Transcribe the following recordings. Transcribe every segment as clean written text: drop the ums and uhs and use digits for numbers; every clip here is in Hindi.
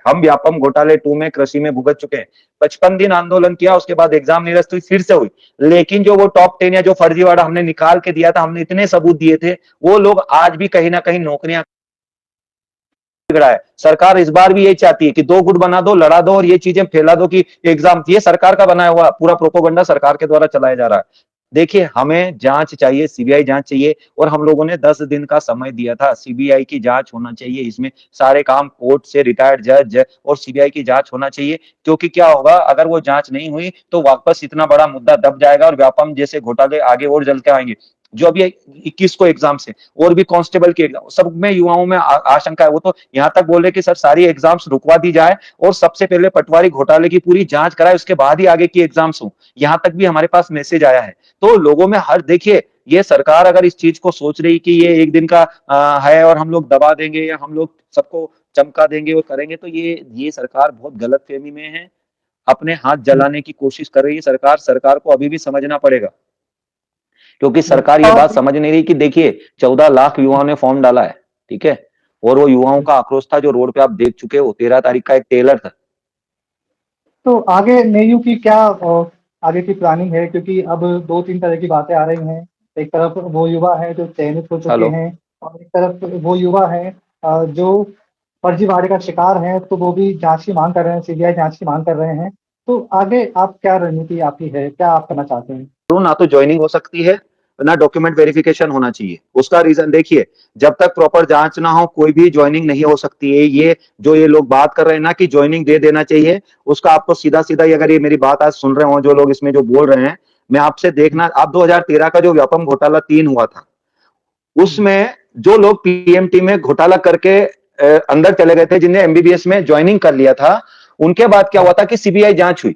हम व्यापम घोटाले 2 में कृषि में भुगत चुके हैं। 55 दिन आंदोलन किया, उसके बाद एग्जाम निरस्त हुई, फिर से हुई। लेकिन जो वो टॉप 10 या जो फर्जीवाड़ा हमने निकाल के दिया था, हमने इतने सबूत दिए थे, वो लोग आज भी कहीं ना कहीं नौकरियां रहा है। सरकार इस बार भी यही चाहती है कि 2 गुट बना दो, लड़ा दो और ये चीजें फैला दो कि एग्जाम, ये सरकार का बनाया हुआ पूरा प्रोपोगंडा सरकार के द्वारा चलाया जा रहा है। देखिए, हमें जांच चाहिए, सीबीआई जांच चाहिए और हम लोगों ने 10 दिन का समय दिया था। सीबीआई की जांच होना चाहिए, इसमें सारे काम कोर्ट से रिटायर्ड जज और सीबीआई की जांच होना चाहिए, क्योंकि क्या होगा अगर वो जांच नहीं हुई तो वापस इतना बड़ा मुद्दा दब जाएगा और व्यापम जैसे घोटाले आगे और जल के आएंगे। जो अभी 21 को एग्जाम से और भी कांस्टेबल के एग्जाम, सब में युवाओं में आशंका है। वो तो यहाँ तक बोल रहे कि सर सारी एग्जाम्स रुकवा दी जाए और सबसे पहले पटवारी घोटाले की पूरी जांच कराए, उसके बाद ही आगे की एग्जाम्स हो। यहाँ तक भी हमारे पास मैसेज आया है। तो लोगों में हर देखिए, ये सरकार अगर इस चीज को सोच रही कि ये एक दिन का है और हम लोग दबा देंगे या हम लोग सबको चमका देंगे और करेंगे, तो ये सरकार बहुत गलत फहमी में है। अपने हाथ जलाने की कोशिश कर रही है सरकार। सरकार को अभी भी समझना पड़ेगा, क्योंकि सरकार ये बात समझ नहीं रही कि देखिए 14 लाख युवाओं ने फॉर्म डाला है, ठीक है, और वो युवाओं का आक्रोश था जो रोड पे आप देख चुके हो। 13 तारीख का एक टेलर था। तो आगे नेयू की क्या आगे की प्लानिंग है, क्योंकि अब 2-3 तरह की बातें आ रही हैं। एक तरफ वो युवा है जो चयनित हो चुके हेलो। हैं और एक तरफ वो युवा है जो फर्जीवाड़े का शिकार हैं, तो वो भी जांच की मांग कर रहे हैं, सीबीआई जांच की मांग कर रहे हैं। तो आगे आप क्या रणनीति आपकी है, क्या आप करना चाहते हैं? तो ना तो ज्वाइनिंग हो सकती है, ना डॉक्यूमेंट वेरिफिकेशन होना चाहिए। उसका रीजन देखिए, जब तक प्रॉपर जांच ना हो कोई भी ज्वाइनिंग नहीं हो सकती है। ये जो ये लोग बात कर रहे हैं ना कि ज्वाइनिंग दे देना चाहिए, उसका आपको सीधा सीधा, अगर ये मेरी बात आज सुन रहे हो जो लोग इसमें जो बोल रहे हैं, मैं आपसे देखना, आप 2013 का जो व्यापम घोटाला 3 हुआ था, उसमें जो लोग पीएमटी में घोटाला करके अंदर चले गए थे, जिन्हें एमबीबीएस में ज्वाइनिंग कर लिया था, उनके बाद क्या हुआ था कि सीबीआई जांच हुई।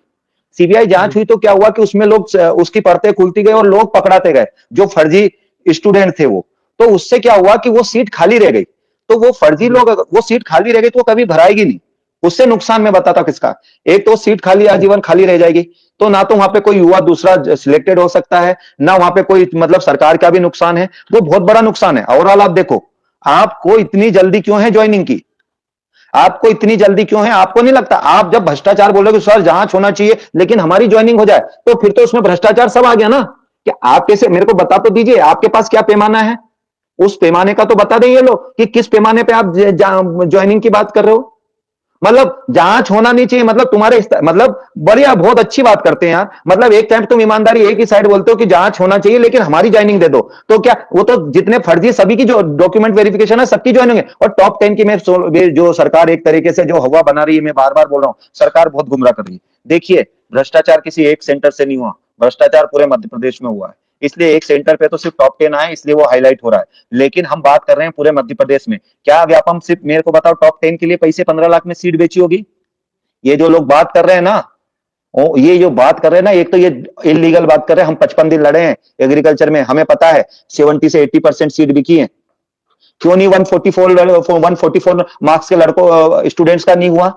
सीबीआई जांच हुई तो क्या हुआ कि उसमें लोग, उसकी परतें खुलती गई और लोग पकड़ाते गए जो फर्जी स्टूडेंट थे वो। तो उससे क्या हुआ कि वो सीट खाली रह गई। तो वो फर्जी लोग, वो सीट खाली रह गई तो वो कभी भराएगी नहीं। उससे नुकसान मैं बताता हूं किसका। एक तो सीट खाली आजीवन खाली रह जाएगी, तो ना तो वहां पे कोई युवा दूसरा सिलेक्टेड हो सकता है, ना वहां पे कोई, मतलब सरकार का भी नुकसान है। वो बहुत बड़ा नुकसान है। ओवरऑल आप देखो, आपको इतनी जल्दी क्यों है ज्वाइनिंग की? आपको इतनी जल्दी क्यों है? आपको नहीं लगता, आप जब भ्रष्टाचार बोल रहे हो कि सर जांच होना चाहिए लेकिन हमारी ज्वाइनिंग हो जाए, तो फिर तो उसमें भ्रष्टाचार सब आ गया ना। क्या आप कैसे, मेरे को बता तो दीजिए, आपके पास क्या पैमाना है? उस पैमाने का तो बता दें ये लोग कि किस पैमाने पे आप ज्वाइनिंग की बात कर रहे हो। मतलब जांच होना नहीं चाहिए, मतलब तुम्हारे मतलब बढ़िया, बहुत अच्छी बात करते हैं यार। मतलब एक टाइम तुम ईमानदारी एक ही साइड बोलते हो कि जांच होना चाहिए लेकिन हमारी ज्वाइनिंग दे दो, तो क्या वो तो जितने फर्जी सभी की जो डॉक्यूमेंट वेरिफिकेशन है सबकी ज्वाइनिंग है। और टॉप 10 की मैं जो सरकार एक तरीके से जो हवा बना रही है, मैं बार बार बोल रहा हूं, सरकार बहुत गुमराह कर रही है। देखिए, भ्रष्टाचार किसी एक सेंटर से नहीं हुआ, भ्रष्टाचार पूरे मध्य प्रदेश में हुआ है। इसलिए एक सेंटर पे तो सिर्फ टॉप 10 आए, इसलिए वो हाईलाइट हो रहा है। लेकिन हम बात कर रहे हैं पूरे मध्य प्रदेश में। क्या व्यापम सिर्फ, मेरे को बताओ, टॉप 10 के लिए पैसे 15 लाख में सीट बेची होगी? ये जो लोग बात कर रहे हैं ना, ये जो बात कर रहे हैं ना, एक तो ये इलीगल बात कर रहे हैं। हम 55 दिन लड़े हैं एग्रीकल्चर में, हमें पता है 70 से 80% सीट बिकी है। क्यों नहीं 144 मार्क्स के लड़कों स्टूडेंट्स का नहीं हुआ?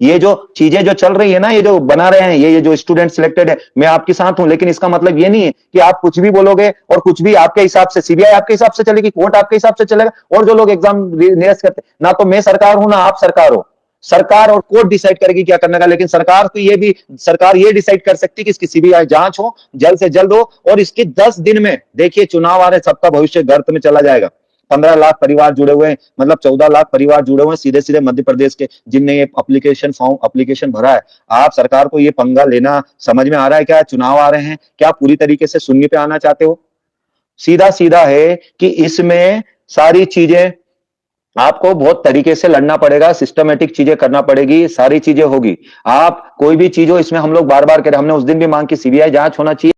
ये जो चीजें जो चल रही है ना, ये जो बना रहे हैं, ये जो स्टूडेंट सिलेक्टेड है, मैं आपके साथ हूं, लेकिन इसका मतलब ये नहीं है कि आप कुछ भी बोलोगे और कुछ भी आपके हिसाब से, सीबीआई आपके हिसाब से चलेगी, कोर्ट आपके हिसाब से चलेगा, और जो लोग एग्जाम निरस्त करते, ना तो मैं सरकार हूं ना आप सरकार हो। सरकार और कोर्ट डिसाइड करेगी क्या करने का, लेकिन सरकार तो ये भी, सरकार ये डिसाइड कर सकती है कि इसकी सीबीआई जांच हो, जल्द से जल्द हो, और इसके 10 दिन में, देखिए चुनाव आ रहे, सबका भविष्य गर्त में चला जाएगा। 15 लाख परिवार जुड़े हुए हैं, मतलब 14 लाख परिवार जुड़े हुए हैं सीधे सीधे मध्य प्रदेश के, जिनने ये एप्लीकेशन भरा है। आप सरकार को ये पंगा लेना समझ में आ रहा है क्या? चुनाव आ रहे हैं, क्या पूरी तरीके से शून्य पे आना चाहते हो? सीधा सीधा है कि इसमें सारी चीजें आपको बहुत तरीके से लड़ना पड़ेगा, सिस्टमेटिक चीजें करना पड़ेगी, सारी चीजें होगी। आप कोई भी चीज हो, इसमें हम लोग बार बार कह रहे हैं, हमने उस दिन भी मांग की सीबीआई जांच होना चाहिए।